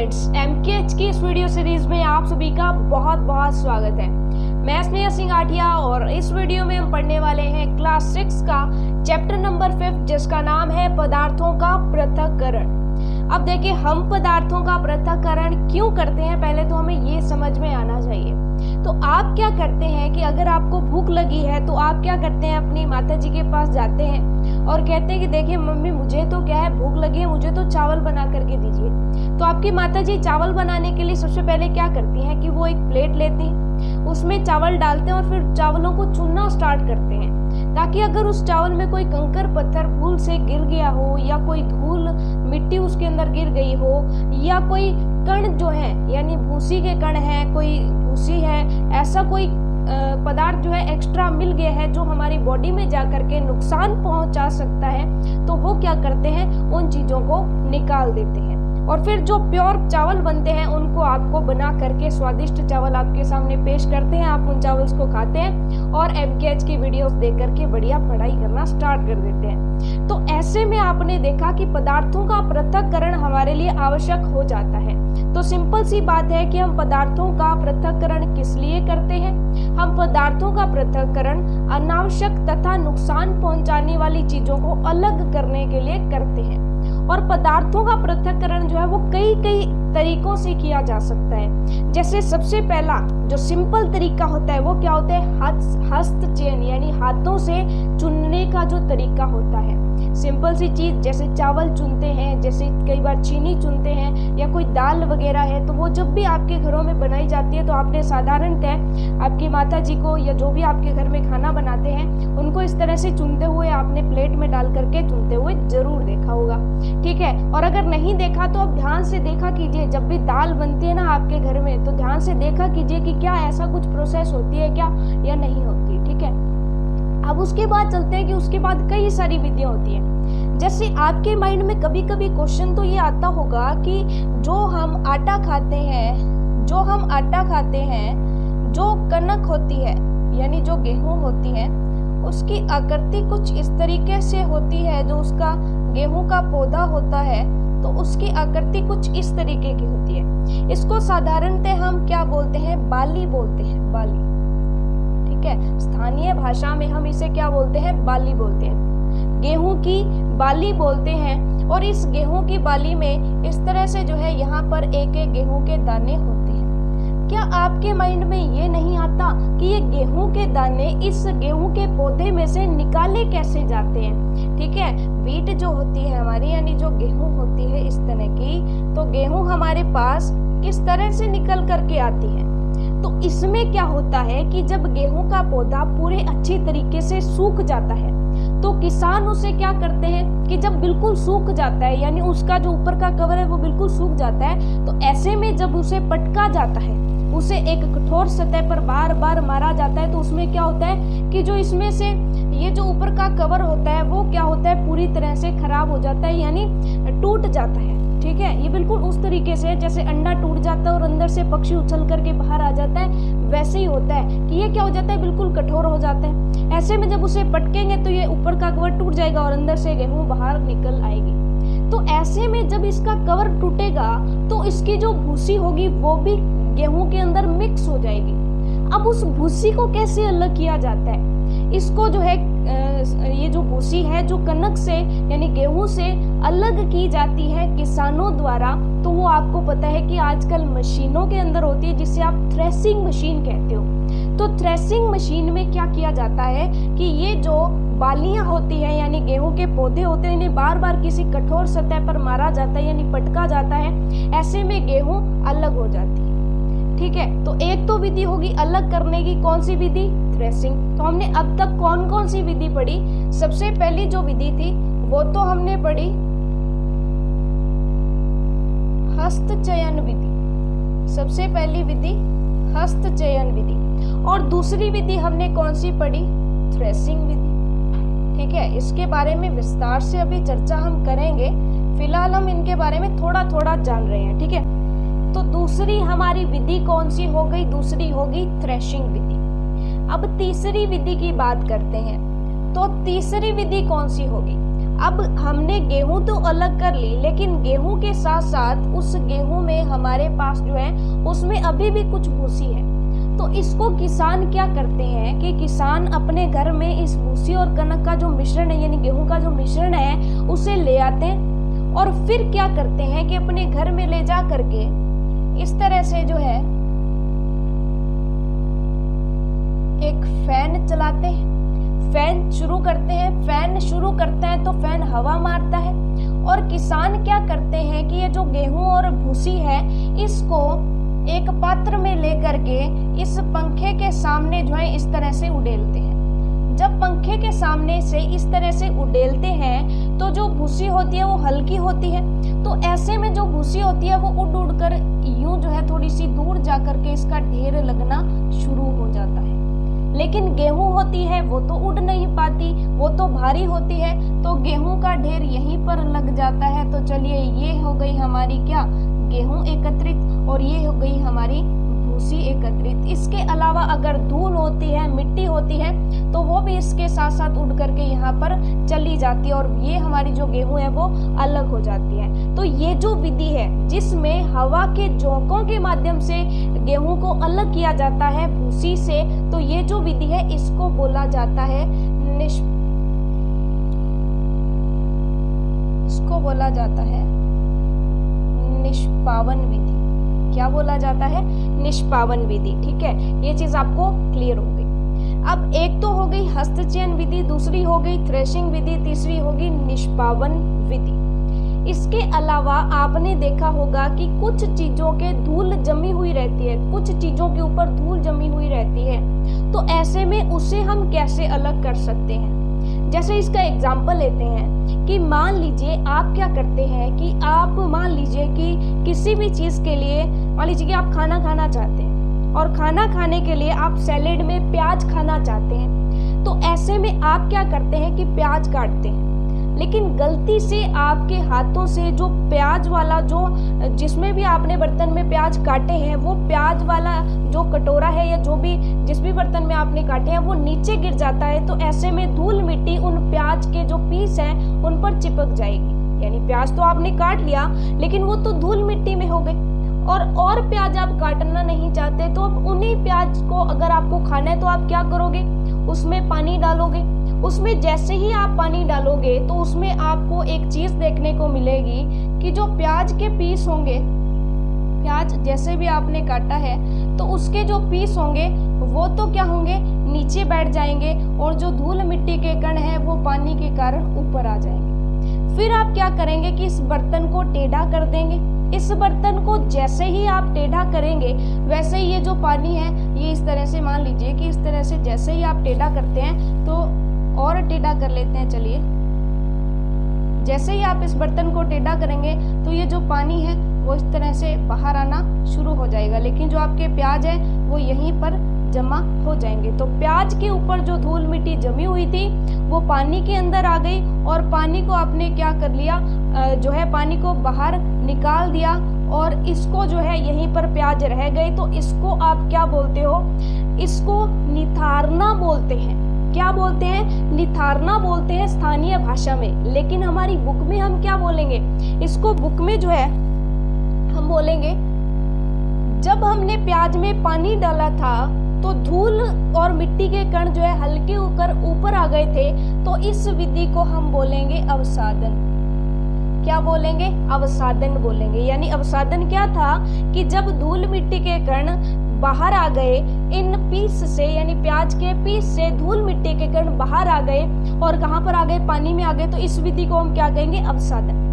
Friends, एमकेएच की इस video series में आप सभी का बहुत बहुत स्वागत है। मैं स्नेहा सिंह आठिया और इस वीडियो में हम पढ़ने वाले हैं क्लास 6 का चैप्टर नंबर 5 जिसका नाम है पदार्थों का पृथक्करण। अब देखिए, हम पदार्थों का पृथक्करण क्यों करते हैं, पहले तो हमें ये समझ में आना चाहिए। तो आप क्या करते हैं कि अगर आपको भूख लगी है तो आप क्या करते हैं, अपनी माता जी के पास जाते हैं और कहते हैं कि देखिए मम्मी, मुझे तो क्या है, भूख लगी है, मुझे तो चावल बना करके दीजिए। तो आपकी माता जी चावल बनाने के लिए सबसे पहले क्या करती हैं कि वो एक प्लेट लेती हैं, उसमें चावल डालते हैं और फिर चावलों को चुनना स्टार्ट करते हैं, ताकि अगर उस चावल में कोई कंकर पत्थर भूल से गिर गया हो या कोई धूल मिट्टी उसके अंदर गिर गई हो या कोई कण जो है यानी भूसी के कण है, कोई भूसी है, ऐसा कोई पदार्थ जो है एक्स्ट्रा मिल गया है जो हमारी बॉडी में जा करके नुकसान पहुंचा सकता है, तो वो क्या करते हैं, उन चीज़ों को निकाल देते हैं और फिर जो प्योर चावल बनते हैं उनको आपको बना करके स्वादिष्ट चावल आपके सामने पेश करते हैं। आप उन चावल्स को खाते हैं और एमकेएच की वीडियोस देख करके बढ़िया पढ़ाई करना स्टार्ट कर देते हैं। तो ऐसे में आपने देखा कि पदार्थों का पृथक्करण हमारे लिए आवश्यक हो जाता है। तो सिंपल सी बात है कि हम पदार्थों का पृथक्करण किस लिए करते हैं। हम पदार्थों का पृथक्करण अनावश्यक तथा नुकसान पहुंचाने वाली चीजों को अलग करने के लिए करते हैं। और पदार्थों का पृथक्करण जो है वो कई तरीकों से किया जा सकता है। जैसे सबसे पहला जो सिंपल तरीका होता है वो क्या होता है, हस्तचयन यानी हाथों से चुनने का जो तरीका होता है। सिंपल सी चीज जैसे चावल चुनते हैं, जैसे कई बार चीनी चुनते हैं या कोई दाल वगैरह है, तो वो जब भी आपके घरों में बनाई जाती है तो आपने साधारणतः आपकी माता जी को या जो भी आपके घर में खाना बनाते हैं उनको इस तरह से चुनते हुए आपने प्लेट में डाल करके चुनते हुए जरूर देखा होगा, ठीक है। और अगर नहीं देखा तो आप ध्यान से देखा कीजिए, जब भी दाल बनती है ना आपके घर में तो ध्यान से देखा कीजिए कि क्या ऐसा कुछ प्रोसेस होती है क्या या नहीं होती, ठीक है। अब उसके बाद चलते हैं कि उसके बाद कई सारी विधियां होती हैं। जैसे आपके माइंड में कभी कभी क्वेश्चन तो ये आता होगा कि जो हम आटा खाते हैं, जो कनक होती है यानी जो गेहूं होती है, उसकी आकृति कुछ इस तरीके से होती है, जो उसका गेहूं का पौधा होता है तो उसकी आकृति कुछ इस तरीके की होती है। इसको साधारणतः हम क्या बोलते हैं, बाली बोलते हैं, बाली, ठीक है। स्थानीय भाषा में हम इसे क्या बोलते हैं, बाली बोलते हैं। गेहूं की बाली बोलते हैं और इस गेहूं की बाली में इस तरह से जो है यहाँ पर एक एक गेहूं के दाने होते हैं। क्या आपके माइंड में ये नहीं आता कि ये गेहूं के दाने इस गेहूं के पौधे में से निकाले कैसे जाते हैं, ठीक है। वीट जो होती है हमारी यानी जो गेहूं होती है इस तरह की, तो गेहूं हमारे पास किस तरह से निकल करके आती है। तो इसमें क्या होता है कि जब गेहूं का पौधा पूरे अच्छी तरीके से सूख जाता है तो किसान उसे क्या करते हैं कि जब बिल्कुल सूख जाता है यानी उसका जो ऊपर का कवर है वो बिल्कुल सूख जाता है, तो ऐसे में जब उसे पटका जाता है, उसे एक कठोर सतह पर बार बार मारा जाता है, तो उसमें क्या होता है कि जो इसमें से ये जो ऊपर का कवर होता है वो क्या होता है, पूरी तरह से खराब हो जाता है यानी टूट जाता है, ठीक है। ये बिल्कुल उस तरीके से जैसे अंडा टूट जाता है और अंदर से पक्षी उछल करके बाहर आ जाता है, वैसे ही होता है कि ये क्या हो जाता है, बिल्कुल कठोर हो जाता है। ऐसे में जब उसे पटकेंगे तो ये ऊपर का कवर टूट जाएगा और अंदर से गेहूं बाहर निकल आएगी। तो ऐसे में जब इसका कवर टूटेगा तो इसकी जो भूसी होगी वो भी गेहूं के अंदर मिक्स हो जाएगी। अब उस भूसी को कैसे अलग किया जाता है, इसको जो है ये जो भूसी है जो कनक से यानी गेहूं से अलग की जाती है किसानों द्वारा, तो वो आपको पता है कि आजकल मशीनों के अंदर होती है जिसे आप थ्रेसिंग मशीन कहते हो। तो थ्रेसिंग मशीन में क्या किया जाता है कि ये जो बालियां होती हैं यानी गेहूं के पौधे होते हैं, इन्हें बार बार किसी कठोर सतह पर मारा जाता है यानी पटका जाता है, ऐसे में गेहूं अलग हो जाती है, ठीक है। तो एक तो विधि होगी अलग करने की, कौन सी विधि, थ्रेसिंग। तो हमने अब तक कौन कौन सी विधि पढ़ी, सबसे पहली जो विधि थी वो तो हमने पढ़ी हस्तचयन विधि, सबसे पहली विधि हस्तचयन विधि। और दूसरी विधि हमने कौन सी पढ़ी, थ्रेसिंग विधि, ठीक है। इसके बारे में विस्तार से अभी चर्चा हम करेंगे, फिलहाल हम इनके बारे में थोड़ा थोड़ा जान रहे हैं, ठीक है। तो दूसरी हमारी विधि कौन सी हो गई, दूसरी होगी थ्रेशिंग विधि। अब तीसरी विधि की बात करते हैं, तो तीसरी विधि कौन सी होगी। अब हमने गेहूं तो अलग कर ली, लेकिन गेहूं के साथ साथ उस गेहूं में हमारे पास जो है उसमें अभी भी कुछ भूसी है। तो इसको किसान क्या करते हैं कि किसान अपने घर में इस भूसी और कनक का जो मिश्रण है, यानी गेहूं का जो मिश्रण है, उसे ले आते हैं और फिर क्या करते हैं कि अपने घर में ले जा करके इस तरह से जो है एक फैन चलाते हैं, फैन शुरू करते हैं। फैन शुरू करते हैं तो फैन हवा मारता है और किसान क्या करते हैं कि ये जो गेहूं और भूसी है इसको एक पात्र में लेकर के इस पंखे के सामने जो है इस तरह से उड़ेलते हैं। जब पंखे के सामने से इस तरह से उड़ेलते हैं तो जो भूसी होती है वो हल्की होती है, तो ऐसे में जो भूसी होती है वो उड़ उड़ कर यूं जो है थोड़ी सी दूर जा करके इसका ढेर लगना शुरू हो जाता है। लेकिन गेहूं होती है वो तो उड़ नहीं पाती, वो तो भारी होती है, तो गेहूं का ढेर यहीं पर लग जाता है। तो चलिए ये हो गई हमारी क्या, गेहूं एकत्रित, और ये हो गई हमारी भूसी एकत्रित। इसके अलावा अगर धूल होती है, मिट्टी होती है, तो वो भी इसके साथ साथ उड़ करके यहाँ पर चली जाती है और ये हमारी जो गेहूं है वो अलग हो जाती है। तो ये जो विधि है जिसमें हवा के झोंकों के माध्यम से गेहूं को अलग किया जाता है भूसी से, तो ये जो विधि है इसको बोला जाता है निष्पावन विधि। क्या बोला जाता है? निष्पावन विधि। ठीक है, ये चीज आपको क्लियर हो गई। अब एक तो हो गई हस्तचयन विधि, दूसरी हो गई थ्रेशिंग विधि, तीसरी होगी निष्पावन विधि। इसके अलावा आपने देखा होगा कि कुछ चीजों के धूल जमी हुई रहती है, कुछ चीजों के ऊपर धूल जमी हुई रहती है, तो ऐसे में उसे हम कैसे अलग कर सकते हैं? जैसे इसका एग्जाम्पल लेते हैं कि मान लीजिए आप क्या करते हैं कि आप मान लीजिए कि किसी भी चीज़ के लिए, मान लीजिए कि आप खाना खाना चाहते हैं और खाना खाने के लिए आप सैलेड में प्याज खाना चाहते हैं, तो ऐसे में आप क्या करते हैं कि प्याज काटते हैं, लेकिन गलती से आपके हाथों से जो प्याज वाला जो जिसमें भी आपने बर्तन में प्याज काटे हैं वो प्याज वाला जो कटोरा है या जो भी जिस भी बर्तन में आपने काटे हैं वो नीचे गिर जाता है। तो ऐसे में धूल मिट्टी उन प्याज के जो पीस हैं उन पर चिपक जाएगी। यानी प्याज तो आपने काट लिया लेकिन वो तो धूल मिट्टी में हो गई। और प्याज आप काटना नहीं चाहते तो अब उन्हीं प्याज को अगर आपको खाना है तो आप क्या करोगे, उसमें पानी डालोगे। उसमें जैसे ही आप पानी डालोगे तो उसमें आपको एक चीज देखने को मिलेगी कि जो प्याज के पीस होंगे, प्याज जैसे भी आपने काटा है तो उसके जो पीस होंगे वो तो क्या होंगे, नीचे बैठ जाएंगे और जो धूल मिट्टी के कण हैं वो पानी के कारण ऊपर आ जाएंगे। फिर आप क्या करेंगे कि इस बर्तन को टेढ़ा कर देंगे। इस बर्तन को जैसे ही आप टेढ़ा करेंगे वैसे ही ये जो पानी है ये इस तरह से, मान लीजिए कि इस तरह से जैसे ही आप टेढ़ा करते हैं तो और टेढ़ा कर लेते हैं। चलिए, जैसे ही आप इस बर्तन को टेढ़ा करेंगे तो ये जो पानी है वो इस तरह से बाहर आना शुरू हो जाएगा, लेकिन जो आपके प्याज है वो यहीं पर जमा हो जाएंगे। तो प्याज के ऊपर जो धूल मिट्टी जमी हुई थी वो पानी के अंदर आ गई और पानी को आपने क्या कर लिया, जो है पानी को बाहर निकाल दिया और इसको जो है यहीं पर प्याज रह गए। तो इसको आप क्या बोलते हो, इसको निथारना बोलते हैं। क्या बोलते हैं? निथारना बोलते हैं स्थानीय भाषा में, लेकिन हमारी बुक में हम क्या बोलेंगे इसको? बुक में जो है हम बोलेंगे जब हमने प्याज में पानी डाला था तो धूल और मिट्टी के कण जो है हल्के ऊपर आ गए थे, तो इस विधि को हम बोलेंगे अवसादन। क्या बोलेंगे? अवसादन बोलेंगे। यानी अवसादन क्या था कि जब धूल मिट्टी के कण बाहर आ गए, इन पीस से यानी प्याज के पीस से धूल मिट्टी के कण बाहर आ गए और कहाँ पर आ गए, पानी में आ गए, तो इस विधि को हम क्या कहेंगे? अवसादन।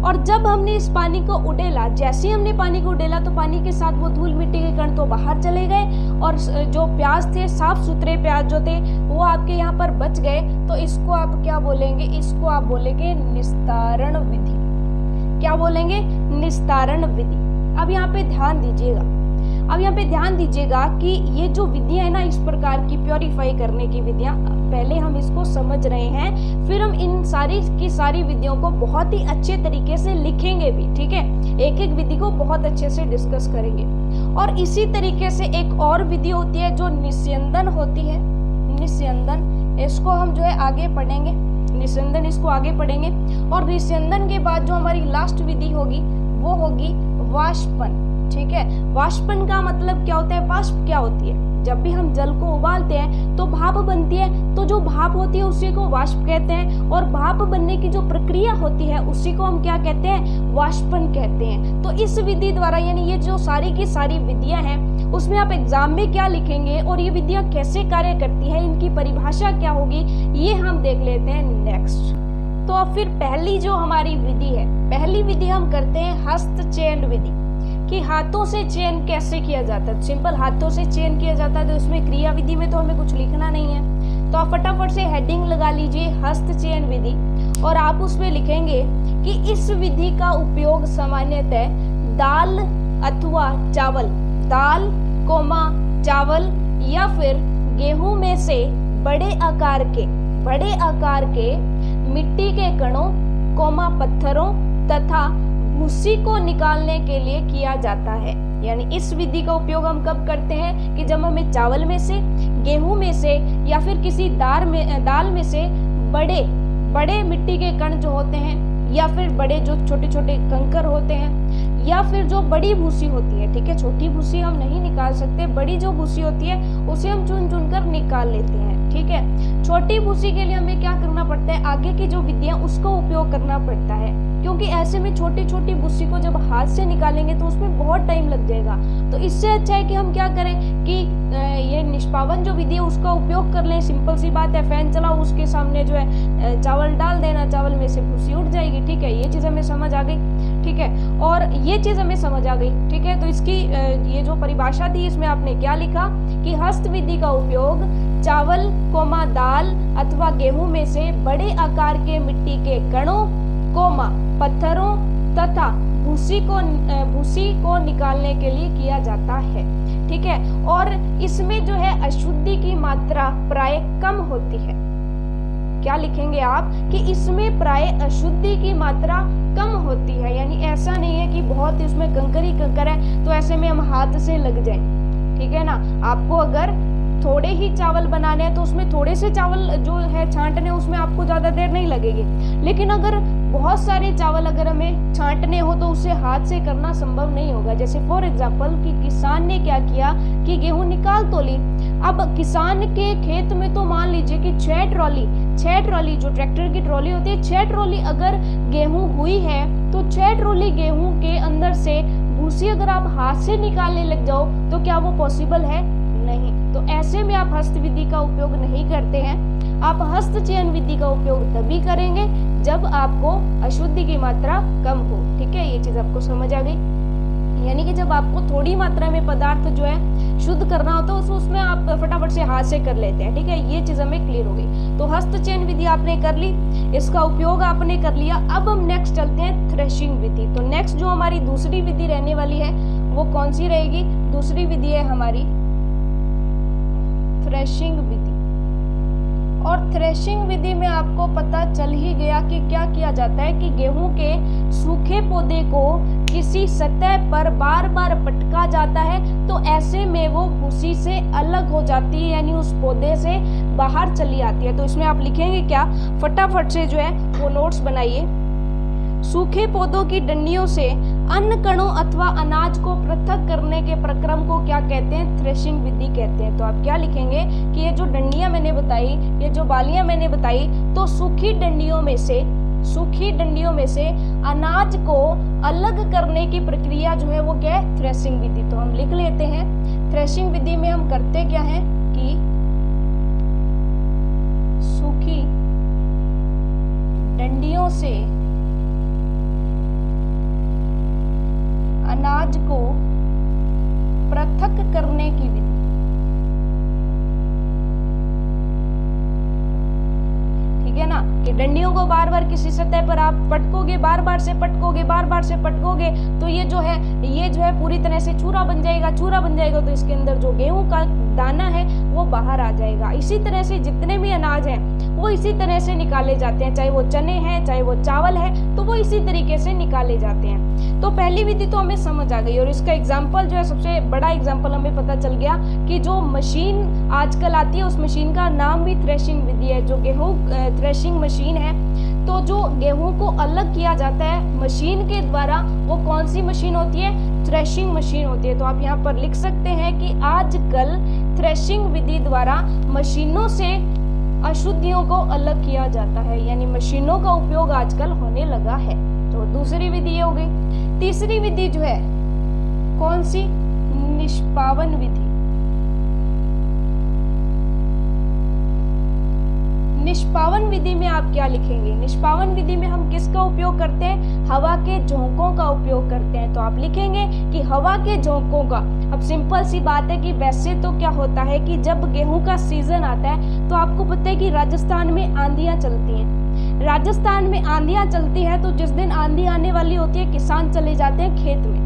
और जब हमने इस पानी को उड़ेला, जैसे ही हमने पानी को उड़ेला तो पानी के साथ वो धूल मिट्टी के कण तो बाहर चले गए और जो प्याज थे, साफ सुथरे प्याज जो थे वो आपके यहाँ पर बच गए। तो इसको आप क्या बोलेंगे? इसको आप बोलेंगे निस्तारण विधि। क्या बोलेंगे? निस्तारण विधि। अब यहाँ पे ध्यान दीजिएगा कि ये जो विधियां है ना, इस प्रकार की प्योरीफाई करने की विधियां, पहले हम इसको समझ रहे हैं, फिर हम इन सारी की सारी विधियों को बहुत ही अच्छे तरीके से लिखेंगे भी। ठीक है, एक एक विधि को बहुत अच्छे से डिस्कस करेंगे। और इसी तरीके से एक और विधि होती है जो निस्यंदन होती है। निस्यंदन, इसको हम जो है आगे पढ़ेंगे। रिस्यंदन इसको आगे पढ़ेंगे। और रिस्यंदन के बाद जो हमारी लास्ट विधि होगी वो होगी वाष्पन। ठीक है, वाष्पन का मतलब क्या होता है? वाष्प क्या होती है? जब भी हम जल को उबालते हैं तो भाप बनती है, तो जो भाप होती है उसी को वाष्प कहते हैं। और भाप बनने की जो प्रक्रिया होती है उसी को हम क्या कहते हैं? वाष्पन कहते हैं। तो इस विधि द्वारा, यानी ये जो सारी की सारी विधियां हैं उसमें आप एग्जाम में क्या लिखेंगे और ये विधियां कैसे कार्य करती है, इनकी परिभाषा क्या होगी, ये हम देख लेते हैं नेक्स्ट। तो अब फिर पहली जो हमारी विधि है, पहली विधि हम करते हैं हस्तचयन विधि, कि हाथों से चयन कैसे किया जाता है। सिंपल हाथों से चयन किया जाता है, तो इसमें क्रिया विधि में तो हमें कुछ लिखना नहीं है, तो आप फटाफट से हेडिंग लगा लीजिए हस्तचयन विधि, और आप उसमें लिखेंगे कि इस विधि का उपयोग सामान्यतः दाल अथवा चावल, दाल कोमा चावल या फिर गेहूं में से बड़े आकार के मिट्टी के कणों कोमा पत्थरों तथा भूसी को निकालने के लिए किया जाता है। यानी इस विधि का उपयोग हम कब करते हैं? कि जब हमें चावल में से, गेहूं में से या फिर किसी दाल में से बड़े मिट्टी के कण जो होते हैं, या फिर बड़े जो छोटे छोटे कंकर होते हैं, या फिर जो बड़ी भूसी होती है, ठीक है, छोटी भूसी हम नहीं निकाल सकते, बड़ी जो भूसी होती है उसे हम चुन चुन कर निकाल लेते हैं। ठीक है, छोटी भूसी के लिए हमें क्या करना पड़ता है? आगे की जो विधियां उसका उपयोग करना पड़ता है, क्योंकि ऐसे में छोटी छोटी भूसी को जब हाथ से निकालेंगे तो उसमें बहुत टाइम लग जाएगा। तो इससे अच्छा है कि हम क्या करें कि ये निष्पावन जो विधि है उसका उपयोग कर लें। सिंपल सी बात है, फैन चलाओ, उसके सामने जो है चावल डाल देना, चावल में से भूसी उठ जाएगी। ठीक है, ये चीज़ हमें समझ आ गई। ठीक है, और ये चीज़ हमें समझ आ गई। ठीक है, तो इसकी ये जो परिभाषा थी इसमें आपने क्या लिखा कि हस्त विधि का उपयोग चावल कोमा दाल अथवा गेहूं में से बड़े आकार के मिट्टी के कणों कोमा पत्थरों तथा भूसी को निकालने के लिए किया जाता है। ठीक है, और इसमें जो है अशुद्धि की मात्रा प्राय कम होती है। क्या लिखेंगे आप? कि इसमें प्राय अशुद्धि की मात्रा कम होती है। यानी ऐसा नहीं है कि बहुत इसमें कंकर ही कंकर है तो ऐसे में हम हाथ से लग जाएं। ठीक है ना, आपको अगर थोड़े ही चावल बनाने हैं तो उसमें थोड़े से चावल जो है छांटने, उसमें आपको ज़्यादा देर नहीं लगेगी। लेकिन अगर बहुत सारे चावल अगर हमें छांटने हो तो उसे हाथ से करना संभव नहीं होगा। जैसे फॉर एग्जांपल कि किसान ने क्या किया कि गेहूं निकाल तो ली। अब किसान के खेत में तो मान लीजिए कि 6 ट्रॉली जो ट्रैक्टर की ट्रॉली होती है, 6 ट्रॉली अगर गेहूं हुई है तो 6 ट्रॉली गेहूं के अंदर से भूसी अगर आप हाथ से निकालने लग जाओ तो क्या वो पॉसिबल है? नहीं। तो ऐसे में आप हस्त विधि का उपयोग नहीं करते हैं। आप हस्तचयन विधि का उपयोग तभी करेंगे जब आपको अशुद्धि की मात्रा कम हो। ठीक है, ये चीज आपको समझ आ गई। यानी कि जब आपको थोड़ी मात्रा में पदार्थ जो है शुद्ध करना होता है उसमें आप फटाफट से हाथ से कर लेते हैं। ठीक है, ये चीज हमें क्लियर हो गई। तो हस्तचयन विधि आपने कर ली, इसका उपयोग आपने कर लिया। अब हम नेक्स्ट चलते हैं थ्रेशिंग विधि। तो नेक्स्ट जो हमारी दूसरी विधि रहने वाली है वो कौन सी रहेगी? दूसरी विधि है हमारी थ्रेशिंग विधि। और थ्रेशिंग विधि में आपको पता चल ही गया कि क्या किया जाता है कि गेहूं के सूखे पौधे को किसी सतह पर बार बार पटका जाता है, तो ऐसे में वो भूसी से अलग हो जाती है, यानी उस पौधे से बाहर चली आती है। तो इसमें आप लिखेंगे क्या? फटाफट से जो है वो नोट्स बनाइए। सूखे पौधों की डंडियों से अन्न कणों अथवा अनाज को पृथक करने के प्रक्रम को क्या कहते हैं? थ्रेशिंग विधि कहते हैं। तो आप क्या लिखेंगे कि ये जो डंडियां मैंने बताई, ये जो बालियां मैंने बताई, तो सूखी डंडियों में से अनाज को अलग करने की प्रक्रिया जो है वो क्या है? थ्रेशिंग विधि। तो हम लिख लेते हैं थ्रेशिंग विधि में हम करते क्या है कि सूखी डंडियों से अनाज को पृथक करने की विधि। ठीक है ना, कि डंडियों को बार बार किसी सतह पर आप पटकोगे, बार बार से पटकोगे तो ये जो है पूरी तरह से चूरा बन जाएगा। तो इसके अंदर जो दाना है वो बाहर आ जाएगा। इसी तरह से जितने भी अनाज हैं वो इसी तरह से निकाले जाते हैं, चाहे वो चने हैं चाहे वो चावल है, तो वो इसी तरीके से निकाले जाते हैं। तो पहली विधि तो हमें समझ आ गई, और इसका एग्जाम्पल जो है, सबसे बड़ा एग्जाम्पल हमें पता चल गया कि जो मशीन आजकल आती है उस मशीन का नाम भी थ्रेशिंग विधि है। जो गेहूँ थ्रेशिंग मशीन है, तो जो गेहूं को अलग किया जाता है मशीन के द्वारा, वो कौन सी मशीन होती है? थ्रेशिंग मशीन होती है। तो आप यहाँ पर लिख सकते हैं कि आजकल थ्रेशिंग विधि द्वारा मशीनों से अशुद्धियों को अलग किया जाता है, यानी मशीनों का उपयोग आजकल होने लगा है। तो दूसरी विधि ये हो गई। तीसरी विधि जो है कौन सी? निष्पावन विधि। निष्पावन विधि में आप क्या लिखेंगे? निष्पावन विधि में हम किसका उपयोग करते हैं? हवा के झोंकों का उपयोग करते हैं। तो आप लिखेंगे कि हवा के झोंकों का। अब सिंपल सी बात है कि वैसे तो क्या होता है कि जब गेहूं का सीजन आता है तो आपको पता है कि राजस्थान में आंधियां चलती हैं। राजस्थान में आंधियां चलती है तो जिस दिन आंधी आने वाली होती है किसान चले जाते हैं खेत में।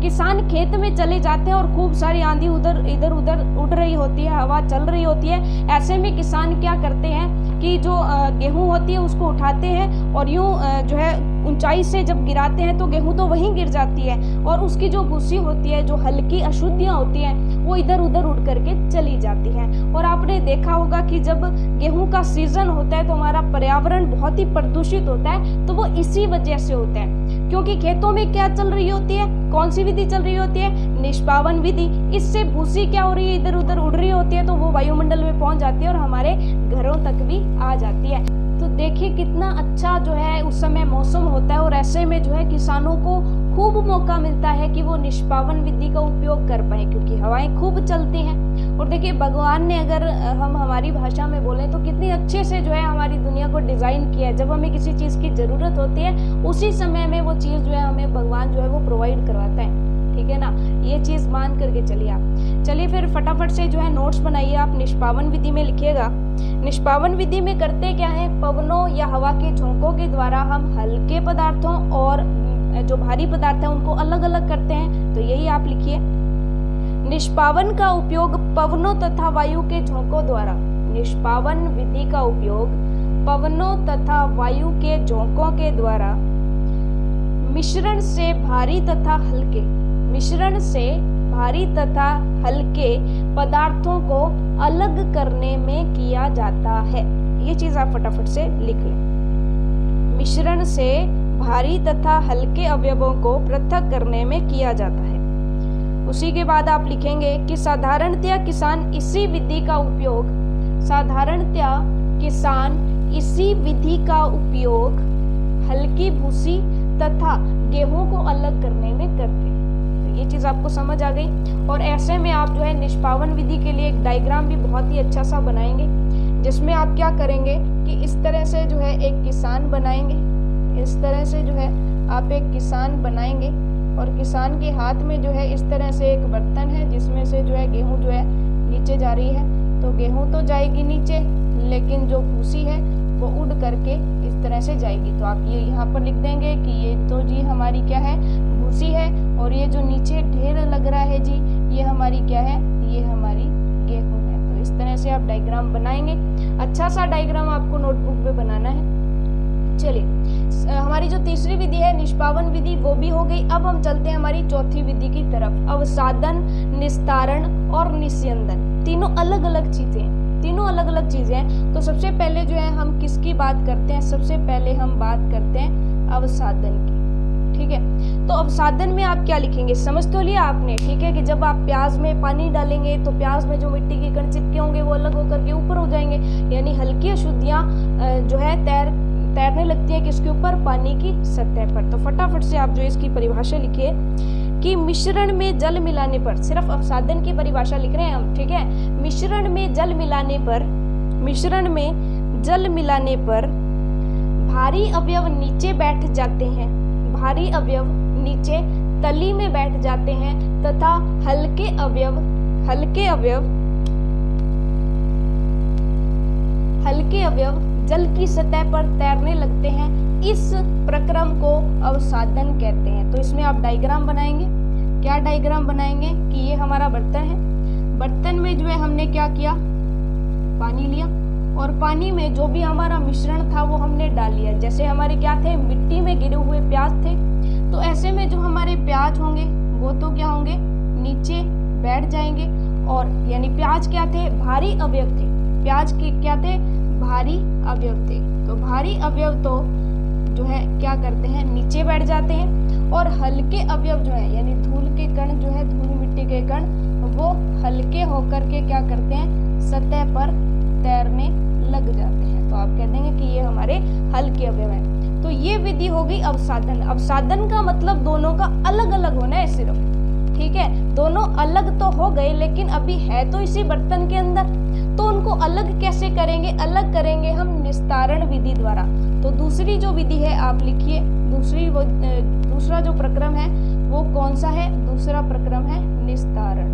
किसान खेत में चले जाते हैं और खूब सारी आंधी इधर उधर उड़ रही होती है, हवा चल रही होती है। ऐसे में किसान क्या करते हैं कि जो गेहूं होती है उसको उठाते हैं और यूं जो है ऊंचाई से जब गिराते हैं तो गेहूं तो वहीं गिर जाती है, और उसकी जो भूसी होती है, जो हल्की अशुद्धियां होती हैं, वो इधर उधर उड़ करके चली जाती हैं। और आपने देखा होगा कि जब गेहूं का सीजन होता है तो हमारा पर्यावरण बहुत ही प्रदूषित होता है। तो वो इसी वजह से होता है, क्योंकि खेतों में क्या चल रही होती है? कौन सी विधि चल रही होती है? निष्पावन विधि। इससे भूसी क्या हो रही है? इधर उधर उड़ रही होती है, तो वो वायुमंडल में पहुंच जाती है और हमारे घरों तक भी आ जाती है। तो देखिए कितना अच्छा जो है उस समय मौसम होता है, और ऐसे में जो है किसानों को खूब मौका मिलता है कि वो निष्पावन विधि का उपयोग कर पाए, क्योंकि हवाएं खूब चलती हैं। और देखिए भगवान ने, अगर हम हमारी भाषा में बोलें तो कितनी अच्छे से जो है हमारी दुनिया को डिज़ाइन किया है। जब हमें किसी चीज़ की ज़रूरत होती है उसी समय में वो चीज़ जो है हमें भगवान जो है वो प्रोवाइड करवाता है। ठीक है ना, ये चीज़ मान करके चलिए आप। चलिए फिर फटाफट से जो है नोट्स बनाइए आप। निष्पावन विधि में लिखिएगा। निष्पावन विधि में करते क्या है? पवनों या हवा के झोंकों के द्वारा हम हल्के पदार्थों और जो भारी पदार्थ हैं उनको अलग अलग करते हैं। तो यही आप लिखिए। निष्पावन का उपयोग पवनों तथा वायु के झोंकों द्वारा। निष्पावन विधि का उपयोग पवनों तथा वायु के झोंकों के द्वारा मिश्रण से भारी तथा हल्के पदार्थों को अलग करने में किया जाता है। ये चीज आप फटाफट से लिख लें। मिश्रण से भारी तथा हल्के अवयवों को पृथक करने में किया जाता है। उसी के बाद आप लिखेंगे कि साधारणतया किसान इसी विधि का उपयोग हल्की भूसी तथा गेहूं को अलग करने में करते हैं। तो ये चीज़ आपको समझ आ गई। और ऐसे में आप जो है निष्पावन विधि के लिए एक डायग्राम भी बहुत ही अच्छा सा बनाएंगे, जिसमें आप क्या करेंगे कि इस तरह से जो है एक किसान बनाएंगे। इस तरह से जो है आप एक किसान बनाएंगे, और किसान के हाथ में जो है इस तरह से एक बर्तन है जिसमें से जो है गेहूं जो है नीचे जा रही है। तो गेहूं तो जाएगी नीचे, लेकिन जो भूसी है वो उड़ करके इस तरह से जाएगी। तो आप ये यहाँ पर लिख देंगे कि ये तो जी हमारी क्या है? भूसी है, और ये जो नीचे ढेर लग रहा है जी ये हमारी क्या है? ये हमारी गेहूं है। तो इस तरह से आप डायग्राम बनाएंगे। अच्छा सा डायग्राम आपको नोटबुक पे बनाना है। चलिए हमारी जो तीसरी विधि है निष्पावन विधि वो भी हो गई। अब हम चलते हैं हमारी चौथी विधि की तरफ। अवसादन, निस्तारण और निस्यंदन, तीनों अलग अलग चीजें हैं। तो सबसे पहले जो है हम किसकी बात करते हैं? सबसे पहले हम बात करते हैं अवसादन की। ठीक है, तो अवसादन में आप क्या लिखेंगे? समझ तो लिया आपने। ठीक है, कि जब आप प्याज में पानी डालेंगे तो प्याज में जो मिट्टी के कण चिपके होंगे वो अलग होकर के ऊपर हो जाएंगे, यानी हल्की अशुद्धियां जो है तैरने लगती है किसके ऊपर? पानी की सतह पर। तो फटाफट से आप जो इसकी परिभाषा लिखिए कि मिश्रण में जल मिलाने पर, सिर्फ अवसादन की परिभाषा लिख रहे हैं हम। ठीक है, मिश्रण में जल मिलाने पर भारी अवयव नीचे बैठ जाते हैं, भारी अवयव नीचे तली में बैठ जाते हैं, तथा हल्के अवयव जल की सतह पर तैरने लगते हैं। इस प्रक्रम को अवसादन कहते हैं। तो इसमें आप डायग्राम बनाएंगे। क्या डायग्राम बनाएंगे कि ये हमारा बर्तन है, बर्तन में जो है हमने क्या किया, पानी लिया और पानी में जो भी हमारा मिश्रण था वो हमने डाल लिया। जैसे हमारे क्या थे, मिट्टी में गिरे हुए प्याज थे, तो ऐसे में जो हमारे प्याज होंगे वो तो क्या होंगे, नीचे बैठ जाएंगे। और यानी प्याज क्या थे, भारी अवयव थे। प्याज के क्या थे, भारी अवयव थे। तो भारी अवयव तो जो है क्या करते हैं, नीचे बैठ जाते हैं। और हल्के अवयव जो है यानी धूल के कण जो है, धूल मिट्टी के कण, वो हल्के होकर के क्या करते हैं, सतह पर तैरने लग जाते हैं। तो आप कह देंगे कि ये हमारे हल्के अवयव हैं। तो ये विधि होगी अवसादन। अवसादन का मतलब दोनों का अलग अलग होना है सिर्फ, ठीक है। दोनों अलग तो हो गए लेकिन अभी है तो इसी बर्तन के अंदर, तो उनको अलग कैसे करेंगे, अलग करेंगे हम निस्तारण विधि द्वारा। तो दूसरी जो विधि है आप लिखिए, दूसरा जो प्रक्रम है वो कौन सा है, दूसरा प्रक्रम है निस्तारण।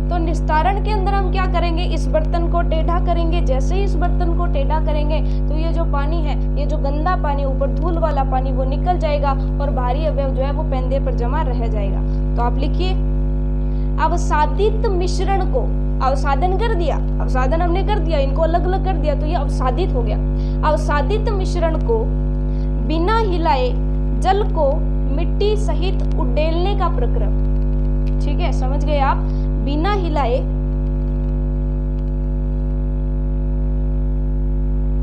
तो निस्तारण के अंदर हम क्या करेंगे, इस बर्तन को टेढ़ा करेंगे। जैसे ही इस बर्तन को टेढ़ा करेंगे तो ये जो पानी है, ये जो गंदा पानी, ऊपर धूल वाला पानी, वो निकल जाएगा और भारी अवयव जो है वो पेंदे पर जमा रह जाएगा। तो आप लिखिए, अवसादित मिश्रण को, अवसादन कर दिया, अवसादन हमने कर दिया, इनको अलग अलग कर दिया तो ये अवसादित हो गया। अवसादित मिश्रण को बिना हिलाए जल को मिट्टी सहित उडेलने का प्रक्रम, ठीक है, समझ गए आप। बिना हिलाए,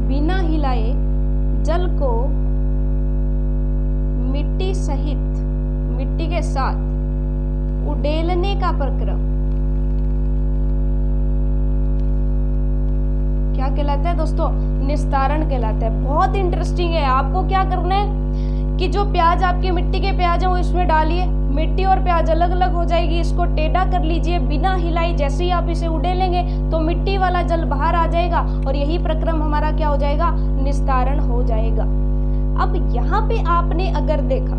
बिना हिलाए जल को मिट्टी सहित, मिट्टी के साथ उडेलने का प्रक्रम क्या कहलाता है दोस्तों, निस्तारण कहलाता है। बहुत इंटरेस्टिंग है। आपको क्या करना है कि जो प्याज आपके मिट्टी के प्याज है वो इसमें डालिए, मिट्टी और प्याज अलग अलग हो जाएगी, इसको टेढ़ा कर लीजिए बिना हिलाई। जैसे ही आप इसे उडेलेंगे तो मिट्टी वाला जल बाहर आ जाएगा और यही प्रक्रम हमारा क्या हो जाएगा, निस्तारण हो जाएगा। अब यहाँ पे आपने अगर देखा,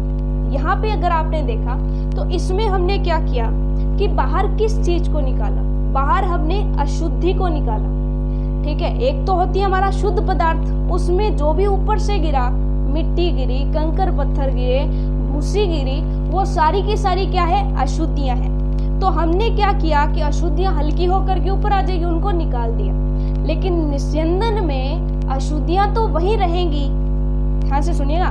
यहाँ पे अगर आपने देखा तो इसमें हमने क्या किया कि बाहर किस चीज को निकाला, बाहर हमने अशुद्धि को निकाला, ठीक है। एक तो होती है हमारा शुद्ध पदार्थ, उसमें जो भी ऊपर से गिरा, मिट्टी गिरी, कंकर पत्थर गिरे, भूसी गिरी, वो सारी की सारी क्या है, अशुद्धियां हैं। तो हमने क्या किया कि अशुद्धियां हल्की होकर के ऊपर आ जाएगी, उनको निकाल दिया। लेकिन निस्यंदन में अशुद्धियां तो वहीं रहेंगी। ध्यान से सुनिएगा,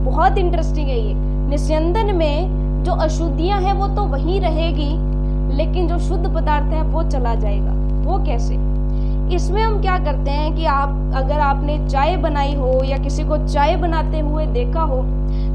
बहुत इंटरेस्टिंग है ये। निस्यंदन में जो अशुद्धियां हैं वो तो वहीं रहेगी, लेकिन जो शुद्ध पदार्थ है वो चला जाएगा। वो कैसे, इसमें हम क्या करते हैं कि अगर आपने चाय बनाई हो या किसी को चाय बनाते हुए देखा हो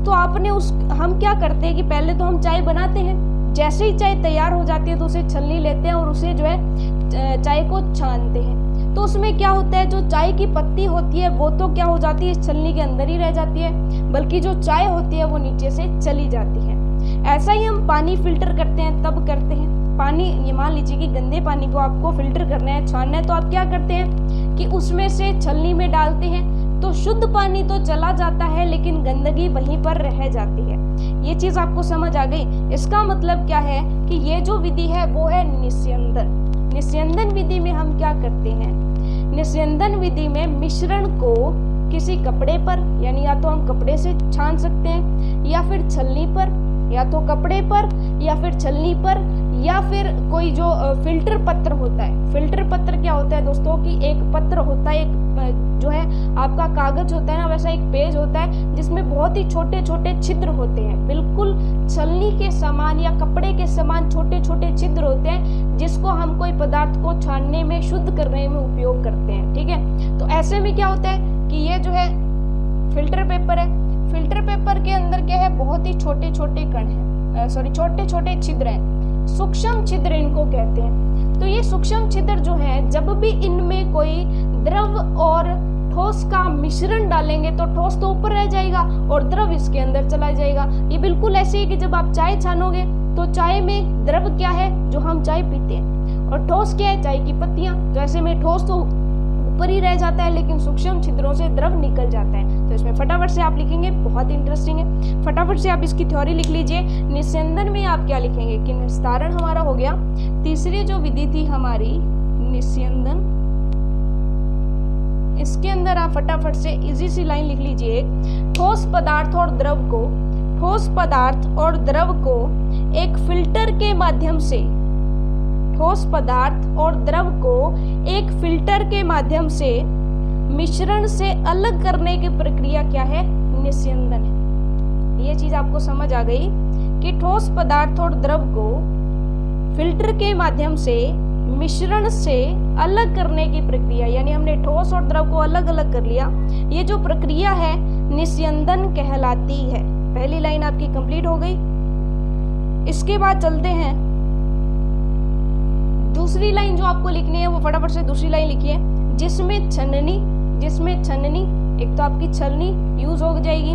तो आपने हम क्या करते हैं कि पहले तो हम चाय बनाते हैं, जैसे ही चाय तैयार हो जाती है तो उसे छलनी लेते हैं और उसे जो है चाय को छानते हैं। तो उसमें क्या होता है, जो चाय की पत्ती होती है वो तो क्या हो जाती है, छलनी के अंदर ही रह जाती है, बल्कि जो चाय होती है वो नीचे से चली जाती है। ऐसा ही हम पानी फिल्टर करते हैं, तब करते हैं। पानी, ये मान लीजिए कि गंदे पानी को आपको फिल्टर करना है, छानना है, तो आप क्या करते हैं कि उसमें से छलनी में डालते हैं, तो शुद्ध पानी तो चला जाता है लेकिन गंदगी वहीं पर रह जाती है। ये चीज आपको समझ आ गई। इसका मतलब क्या है कि ये जो विधि है वो है निस्यंदन। निस्यंदन विधि में हम क्या करते हैं, निस्यंदन विधि में मिश्रण को किसी कपड़े पर, यानी या तो हम कपड़े से छान सकते हैं या फिर छलनी पर, या तो कपड़े पर या फिर छलनी पर, या फिर कोई जो फिल्टर पत्र होता है। फिल्टर पत्र क्या होता है दोस्तों कि एक पत्र होता है, एक जो है आपका कागज होता है ना, वैसा एक पेज होता है जिसमें बहुत ही छोटे छोटे छिद्र होते हैं, बिल्कुल छलनी के समान या कपड़े के समान छोटे छोटे छिद्र होते हैं, जिसको हम कोई पदार्थ को छानने में, शुद्ध करने में उपयोग करते हैं, ठीक है। तो ऐसे में क्या होता है कि ये जो है फिल्टर पेपर है, फिल्टर पेपर के अंदर क्या है, बहुत ही छोटे छोटे कण हैं, छोटे छोटे छिद्र हैं, सूक्ष्म छिद्र इनको कहते हैं। तो ये सूक्ष्म छिद्र जो है, जब भी इनमें कोई द्रव और ठोस का मिश्रण डालेंगे तो ठोस तो ऊपर रह जाएगा और द्रव इसके अंदर चला जाएगा। ये बिल्कुल ऐसे ही कि जब आप चाय छानोगे तो चाय में द्रव क्या है, जो हम चाय पीते हैं, और ठोस क्या है, चाय की पत्तियां। तो ऐसे में ठोस तो ऊपर ही रह जाता है लेकिन सूक्ष्म छिद्रों से द्रव निकल जाता है। तो इसमें फटाफट से आप लिखेंगे, बहुत इंटरेस्टिंग है, फटाफट से आप इसकी थ्योरी लिख लीजिए। निस्यंदन में आप क्या लिखेंगे कि निस्तारण हमारा हो गया। तीसरी जो विधि थी हमारी निस्यंदन, इसके अंदर आप फटाफट से इजी सी लाइन लिख लीजिए, ठोस पदार्थ और द्रव को, ठोस पदार्थ और द्रव को एक फिल्टर के माध्यम से, ठोस पदार्थ और द्रव को एक फिल्टर के माध्यम से मिश्रण से अलग करने की प्रक्रिया क्या है? निस्यंदन है। ये चीज आपको समझ आ गई कि ठोस पदार्थ और द्रव को फिल्टर के माध्यम से मिश्रण से अलग करने की प्रक्रिया, यानी हमने ठोस और द्रव को अलग अलग कर लिया, ये जो प्रक्रिया है निस्यंदन कहलाती है। पहली लाइन आपकी कंप्लीट हो गई। इसके बाद चलते हैं दूसरी लाइन जो आपको लिखनी है, वो फटाफट से दूसरी लाइन लिखिए। जिसमें छननी, एक तो आपकी छलनी यूज हो जाएगी,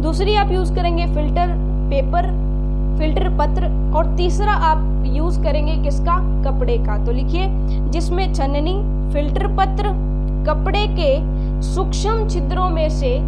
दूसरी आप यूज करेंगे फिल्टर पेपर, फिल्टर पत्र, और तीसरा आप यूज करेंगे किसका? कपड़े का। तो लिखिए जिसमें छननी, फिल्टर पत्र, कपड़े के सूक्ष्म छिद्रों में से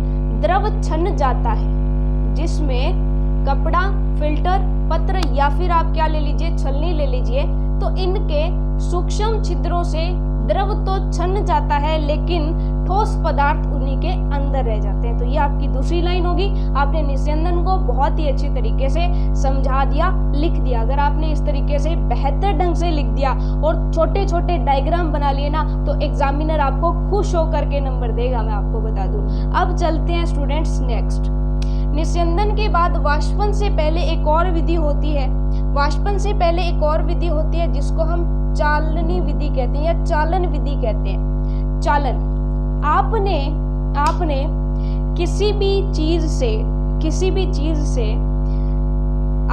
द्रव छन जाता है। जिसमें कपड़ा, फिल्टर पत्र या फिर आप क्या ले लीजिए? छलनी ले लीजिए। तो इनके सूक्ष्म छिद्रों से द्रव तो छन जाता है, लेकिन ठोस पदार्थ उन्हीं के अंदर रह जाते हैं। तो ये आपकी दूसरी लाइन होगी। आपने निस्यंदन को बहुत ही अच्छी तरीके से समझा दिया, लिख दिया। अगर आपने इस तरीके से बेहतर ढंग से लिख दिया और छोटे छोटे डायग्राम बना लिए ना, तो एग्जामिनर आपको खुश होकर के नंबर देगा, मैं आपको बता दूं। अब चलते हैं स्टूडेंट्स नेक्स्ट। निस्यंदन के बाद वाष्पन से पहले एक और विधि होती है। वाष्पन से पहले एक और विधि होती है जिसको हम चालनी विधि कहते हैं या चालन विधि कहते हैं। चालन, आपने किसी भी चीज से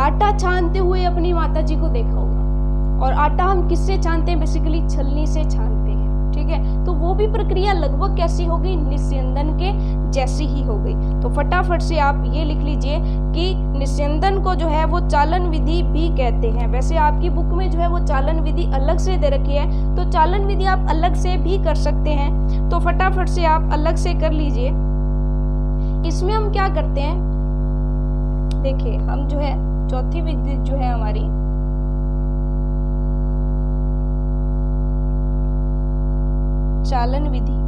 आटा छानते हुए अपनी माताजी को देखा होगा, और आटा हम किससे छानते हैं? बेसिकली छलनी से छानते हैं, ठीक है। तो वो भी प्रक्रिया लगभग कैसी हो गई? निस्यंदन के जैसी ही हो गई। तो फटाफट से आप ये लिख लीजिए कि निस्यंदन को जो है वो चालन विधि भी कहते हैं। वैसे आपकी बुक में जो है वो चालन विधि अलग से दे रखी है, तो चालन विधि आप अलग से भी कर सकते हैं। तो फटाफट से आप अलग से कर लीजिए। इसमें हम क्या करते हैं? देखिए, हम जो है चौथी विधि जो है हमारी, चालन विधि,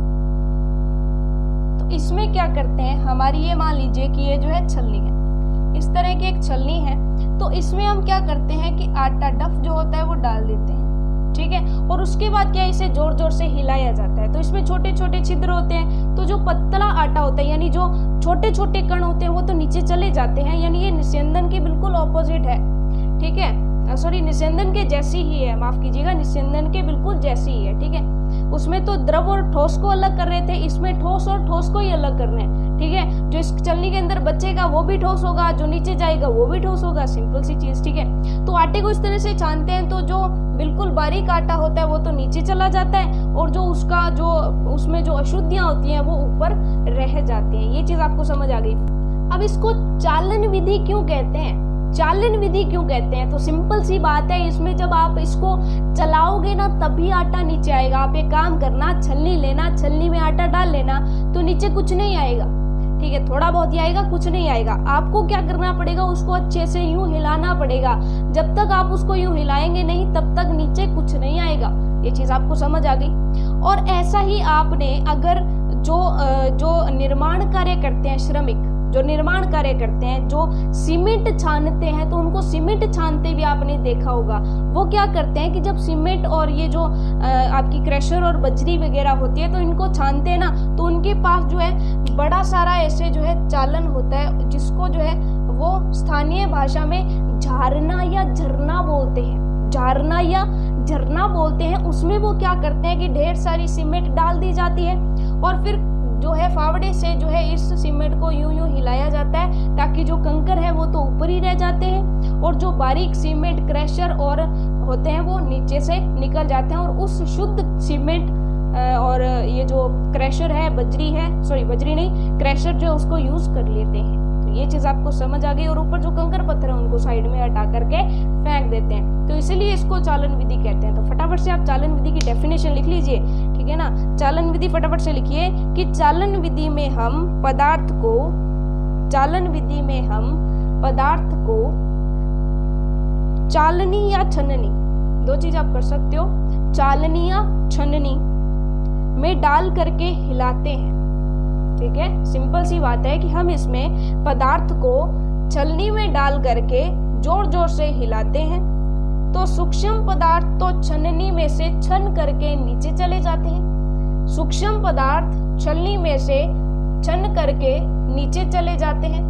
तो इसमें क्या करते हैं? हमारी ये मान लीजिए कि ये जो है छलनी है, इस तरह की एक छलनी है। तो इसमें हम क्या करते हैं कि आटा डफ जो होता है वो डाल देते हैं, ठीक है। और उसके बाद क्या, इसे जोर जोर से हिलाया जाता है। तो इसमें छोटे छोटे छिद्र होते हैं, तो जो पतला आटा होता है, यानी जो छोटे छोटे कण होते हैं, वो तो नीचे चले जाते हैं। यानी ये निस्यंदन के बिल्कुल ऑपोजिट है, ठीक है। सॉरी, निस्यंदन के जैसी ही है, माफ कीजिएगा, निस्यंदन के बिल्कुल जैसी ही है, ठीक है। उसमें तो द्रव और ठोस को अलग कर रहे थे, इसमें ठोस और ठोस को ही अलग कर रहे हैं, ठीक है। जो इस चलनी के अंदर बचेगा वो भी ठोस होगा, जो नीचे जाएगा वो भी ठोस होगा, सिंपल सी चीज, ठीक है। तो आटे को इस तरह से छानते हैं, तो जो बिल्कुल बारीक आटा होता है वो तो नीचे चला जाता है, और जो उसका जो उसमें जो अशुद्धियां होती हैं वो ऊपर रह जाती हैं। ये चीज आपको समझ आ गई। अब इसको चालन विधि क्यों कहते हैं? चालन विधि क्यों कहते हैं? तो सिंपल सी बात है, इसमें जब आप इसको चलाओगे ना तभी आटा नीचे आएगा। आप एक काम करना, छलनी लेना, छलनी में आटा डाल लेना, तो नीचे कुछ नहीं आएगा, ठीक है। थोड़ा बहुत ही आएगा, कुछ नहीं आएगा। आपको क्या करना पड़ेगा? उसको अच्छे से यूं हिलाना पड़ेगा। जब तक आप उसको यूं हिलाएंगे नहीं, तब तक नीचे कुछ नहीं आएगा। ये चीज आपको समझ आ गई। और ऐसा ही आपने अगर जो निर्माण कार्य करते हैं, श्रमिक जो निर्माण कार्य करते हैं, जो सीमेंट छानते हैं, तो उनको सीमेंट छानते भी आपने देखा होगा। वो क्या करते हैं कि जब सीमेंट और ये जो आपकी क्रशर और बजरी वगैरह होती है, तो इनको छानते हैं ना, तो उनके पास जो है बड़ा सारा ऐसे जो है चालन होता है, जिसको जो है वो स्थानीय भाषा में झारना या झरना बोलते हैं। झारना या झरना बोलते हैं। उसमें वो क्या करते हैं कि ढेर सारी सीमेंट डाल दी जाती है, और फिर जो है फावड़े से जो है इस सीमेंट को यूं यूं हिलाया जाता है, ताकि जो कंकर है वो तो ऊपर ही रह जाते हैं, और जो बारीक सीमेंट क्रशर और होते हैं वो नीचे से निकल जाते हैं, और उस शुद्ध सीमेंट और ये जो क्रशर है, बजरी नहीं, क्रशर जो उसको यूज कर लेते हैं। तो ये चीज आपको समझ आ गई। और ऊपर जो कंकर पत्थर है उनको साइड में हटा करके फेंक देते हैं, तो इसीलिए इसको चालन विधि कहते हैं। तो फटाफट से आप चालन विधि की डेफिनेशन लिख लीजिए, ठीक है ना। चालन विधि फटाफट से लिखिए कि चालन विधि में हम पदार्थ को चालनी या छननी, दो चीज आप कर सकते हो, चालनी या छननी में डाल करके हिलाते हैं, ठीक है। सिंपल सी बात है कि हम इसमें पदार्थ को छलनी में डाल करके जोर जोर से हिलाते हैं, तो सूक्ष्म पदार्थ तो छलनी में से छन करके नीचे चले जाते हैं। सूक्ष्म पदार्थ छलनी में से छन करके नीचे चले जाते हैं,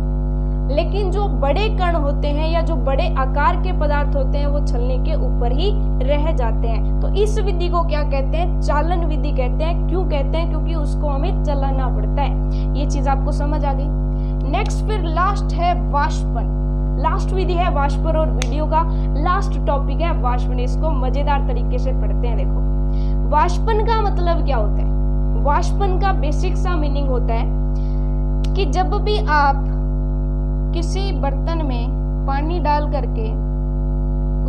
लेकिन जो बड़े कण होते हैं या जो बड़े आकार के पदार्थ होते हैं वो छलनी के ऊपर ही रह जाते हैं। तो इस विधि को क्या कहते हैं? चालन विधि कहते हैं। क्यों कहते हैं? क्योंकि उसको हमें चलाना पड़ता है। ये चीज आपको समझ आ गई। नेक्स्ट फिर लास्ट है वाष्पन। लास्ट विधि है वाष्पन और वीडियो का लास्ट टॉपिक है वाष्पन। इसको मजेदार तरीके से पढ़ते हैं। देखो, वाष्पन का मतलब क्या होता है? वाष्पन का बेसिक सा मीनिंग होता है कि जब भी आप किसी बर्तन में पानी डाल करके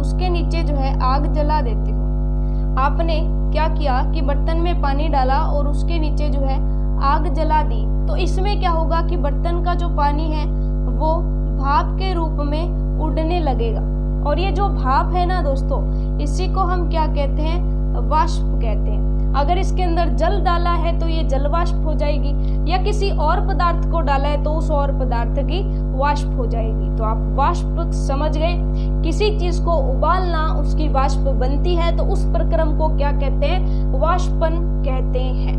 उसके नीचे जो है आग जला देते हो। आपने क्या किया कि बर्तन में पानी डाला और उसके नीचे जो है आग जला दी, तो इसमें क्या होगा कि बर्तन का जो पानी है वो भाप के रूप में उड़ने लगेगा। और ये जो भाप है ना दोस्तों, इसी को हम क्या कहते हैं? वाष्प कहते हैं। अगर इसके अंदर जल डाला है तो ये जल वाष्प हो जाएगी, या किसी और पदार्थ को डाला है तो उस और पदार्थ की वाष्प हो जाएगी। तो आप वाष्प समझ गए। किसी चीज को उबालना, उसकी वाष्प बनती है, तो उस प्रक्रम को क्या कहते हैं? वाष्पन कहते हैं।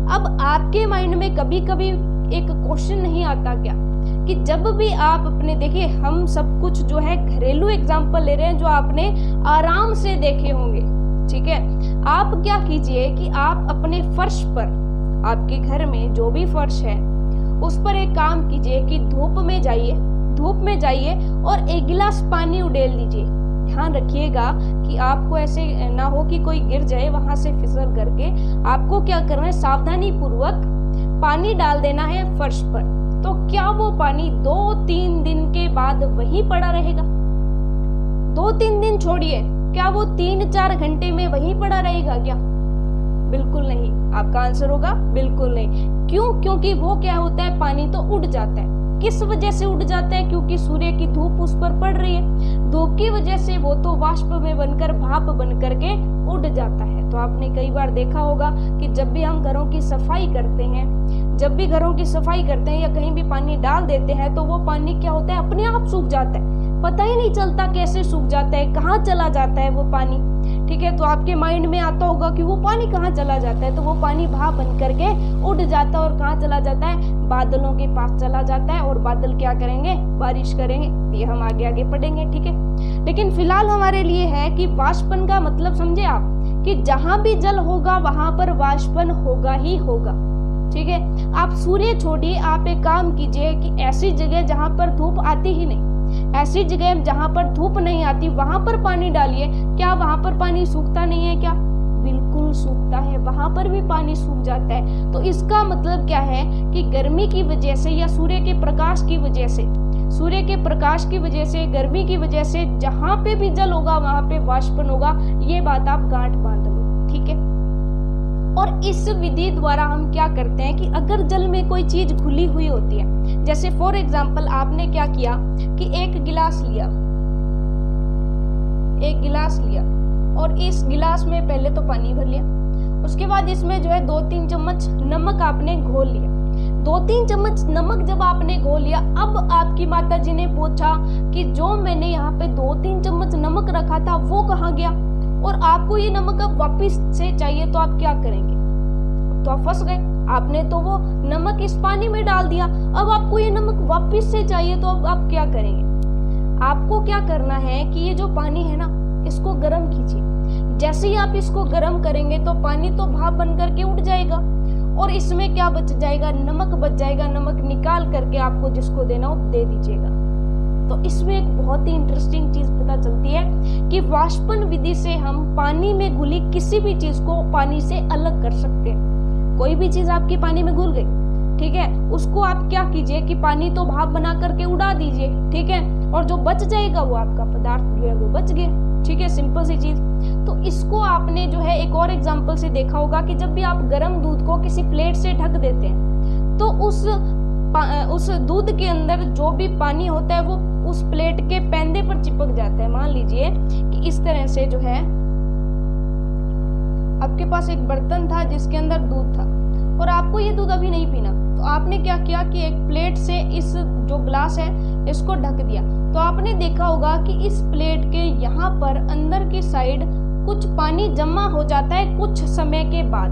अब आपके माइंड में कभी कभी एक क्वेश्चन नहीं आता क्या कि जब भी आप अपने, देखिए हम सब कुछ जो है घरेलू एग्जाम्पल ले रहे हैं जो आपने आराम से देखे होंगे, ठीक है। आप क्या कीजिए कि आप अपने फर्श पर, आपके घर में जो भी फर्श है उस पर एक काम कीजिए कि धूप में जाइए और एक गिलास पानी उड़ेल लीजिए। ध्यान रखिएगा कि आपको ऐसे ना हो कि कोई गिर जाए वहां से फिसल करके। आपको क्या करना है? सावधानी पूर्वक पानी डाल देना है फर्श पर। तो क्या वो पानी 2-3 दिन के बाद वहीं पड़ा रहेगा? 2-3 दिन छोड़िए, क्या वो 3-4 घंटे में वहीं पड़ा रहेगा क्या? बिल्कुल नहीं। आपका आंसर होगा बिल्कुल नहीं। क्यों? क्योंकि वो क्या होता है, पानी तो उड़ जाता है। किस वजह से उड़ जाता है? क्योंकि सूर्य की धूप उस पर पड़ रही है। धूप की वजह से वो तो वाष्प में बनकर, भाप बनकर के उड़ जाता है। तो आपने कई बार देखा होगा कि जब भी हम घरों की सफाई करते हैं, या कहीं भी पानी डाल देते हैं, तो वो पानी क्या होता है? अपने आप सूख जाता है। पता ही नहीं चलता कैसे सूख जाता है, कहाँ चला जाता है वो पानी, ठीक है। तो आपके माइंड में आता होगा कि वो पानी कहाँ चला जाता है, तो वो पानी भाप बन करके उड़ जाता है और कहाँ चला जाता है? बादलों के पास चला जाता है। और बादल क्या करेंगे? बारिश करेंगे। ये हम आगे आगे पढ़ेंगे, ठीक है। लेकिन फिलहाल हमारे लिए है कि वाष्पन का मतलब समझे आप, कि जहां भी जल होगा वहां पर वाष्पन होगा ही होगा, ठीक है। आप सूर्य छोड़िए, आप एक काम कीजिए कि ऐसी जगह जहां पर धूप आती ही नहीं, ऐसी जगह जहां पर धूप नहीं आती, वहां पर पानी डालिए। क्या वहां पर पानी सूखता नहीं है क्या? बिल्कुल सूखता है, वहां पर भी पानी सूख जाता है। तो इसका मतलब क्या है कि गर्मी की वजह से या सूर्य के प्रकाश की वजह से, गर्मी की वजह से जहां पे भी जल होगा वहां पे वाष्पन होगा। ये बात आप गांठ बांध लो, ठीक है। और इस विधि द्वारा हम क्या करते हैं कि अगर जल में कोई चीज घुली हुई होती है, जैसे फॉर एग्जाम्पल आपने क्या किया कि एक गिलास लिया और इस गिलास में पहले तो पानी भर लिया, उसके बाद इसमें जो है 2-3 चम्मच नमक आपने घोल लिया। 2-3 चम्मच नमक जब आपने घोल लिया, अब आपकी माता जी ने पूछा कि जो मैंने यहाँ पे 2-3 चम्मच नमक रखा था वो कहाँ गया, और आपको ये नमक अब वापिस से चाहिए, तो आप क्या करेंगे? तो आप फंस गए। आपने तो वो नमक इस पानी में डाल दिया, अब आपको ये नमक वापिस से चाहिए, तो अब आप क्या करेंगे? आपको क्या करना है कि ये जो पानी है ना, इसको गर्म कीजिए। जैसे ही आप इसको गर्म करेंगे तो पानी तो भाप बन करके उड़ जाएगा, और इसमें क्या बच जाएगा? नमक बच जाएगा। नमक निकाल करके आपको जिसको देना हो दे दीजिएगा। तो इसमें एक बहुत ही इंटरेस्टिंग चीज पता चलती है कि वाष्पन विधि से हम पानी में घुली किसी भी चीज को पानी से अलग कर सकते हैं। कोई भी चीज आपकी पानी में घुल गई, ठीक है, उसको आप क्या कीजिए कि पानी तो भाप बना करके उड़ा दीजिए, ठीक है, और जो बच जाएगा वो आपका पदार्थ जो है वो बच गया, ठीक है। सिंपल सी चीज। तो इसको आपने जो है एक और एग्जांपल से देखा होगा कि जब भी आप गर्म दूध को किसी प्लेट से ढक देते हैं तो उस दूध के अंदर जो भी पानी होता है वो उस प्लेट के पैंदे पर चिपक जाता है। मान लीजिए कि इस तरह से जो है आपके पास एक बर्तन था जिसके अंदर दूध था, और आपको ये दूध अभी नहीं पीना, तो आपने क्या किया कि एक प्लेट से इस जो ग्लास है इसको ढक दिया। तो आपने देखा होगा कि इस प्लेट के यहाँ पर अंदर की साइड कुछ पानी जमा हो जाता है कुछ समय के बाद।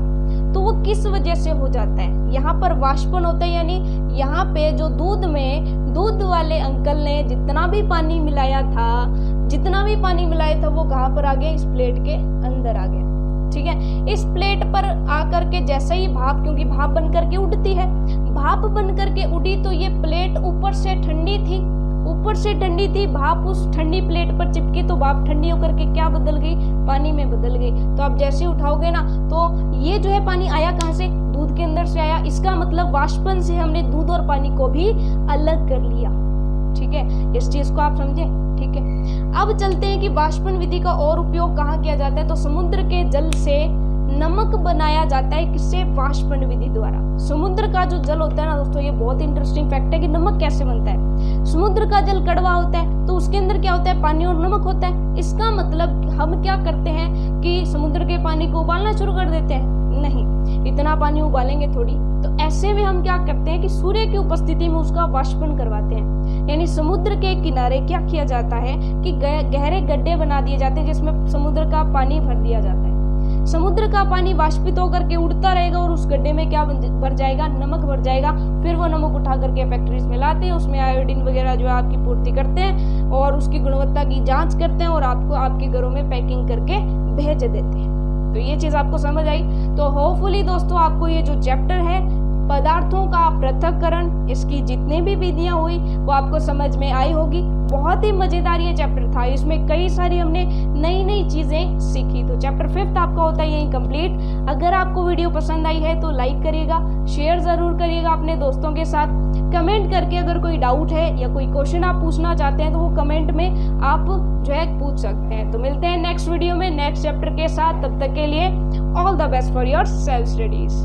तो वो किस वजह से हो जाता है? यहाँ पर वाष्पन होता है, यानी यहाँ पे जो दूध वाले अंकल ने जितना भी पानी मिलाया था वो कहाँ पर आ गया? इस प्लेट के अंदर आ गया। ठीक है, इस प्लेट पर आकर के जैसे ही भाप, क्योंकि भाप बन करके उड़ती है, भाप बन करके उड़ी तो ये प्लेट ऊपर से ठंडी थी, भाप उस ठंडी प्लेट पर चिपकी तो भाप ठंडी होकर के क्या बदल गई? पानी में बदल गई। तो आप जैसे ही उठाओगे ना तो ये जो है पानी आया कहाँ से? दूध के अंदर से आया। इसका मतलब वाष्पन से हमने दूध और पानी को भी अलग कर लिया। ठीक है, इस चीज को आप समझे? ठीक है, अब चलते हैं कि वाष्पन विधि का और उपयोग कहाँ किया जाता है। तो समुद्र के जल से नमक बनाया जाता है, किससे? वाष्पन विधि द्वारा। समुद्र का जो जल होता है ना दोस्तों, ये बहुत इंटरेस्टिंग फैक्ट है कि नमक कैसे बनता है। समुद्र का जल कड़वा होता है तो उसके अंदर क्या होता है? पानी और नमक होता है। इसका मतलब हम क्या करते हैं कि समुद्र के पानी को उबालना शुरू कर देते हैं? नहीं, इतना पानी उबालेंगे थोड़ी। तो ऐसे में हम क्या करते हैं कि सूर्य की उपस्थिति में उसका वाष्पन करवाते हैं। यानी समुद्र के किनारे क्या किया जाता है कि गहरे गड्ढे बना दिए जाते हैं जिसमें समुद्र का पानी भर दिया जाता है। समुद्र का पानी वाष्पित होकर के उड़ता रहेगा और उस गड्ढे में क्या भर जाएगा? नमक भर जाएगा। फिर वो नमक उठा करके फैक्ट्रीज में लाते हैं, उसमें आयोडीन वगैरह जो है आपकी पूर्ति करते हैं और उसकी गुणवत्ता की जांच करते हैं और आपको आपके घरों में पैकिंग करके भेज देते हैं। तो ये चीज आपको समझ आई। तो होपफुली दोस्तों आपको ये जो चैप्टर है पदार्थों का पृथक्करण, इसकी जितनी भी विधियां हुई वो आपको समझ में आई होगी। बहुत ही मजेदार ये चैप्टर था, इसमें कई सारी हमने नई चीजें सीखी। तो चैप्टर 5 आपका होता है यही कंप्लीट। अगर आपको वीडियो पसंद आई है तो लाइक करिएगा, शेयर जरूर करिएगा अपने दोस्तों के साथ। कमेंट करके अगर कोई डाउट है या कोई क्वेश्चन आप पूछना चाहते हैं तो वो कमेंट में आप जो है पूछ सकते हैं। तो मिलते हैं नेक्स्ट वीडियो में नेक्स्ट चैप्टर के साथ। तब तक के लिए all the best for your self studies.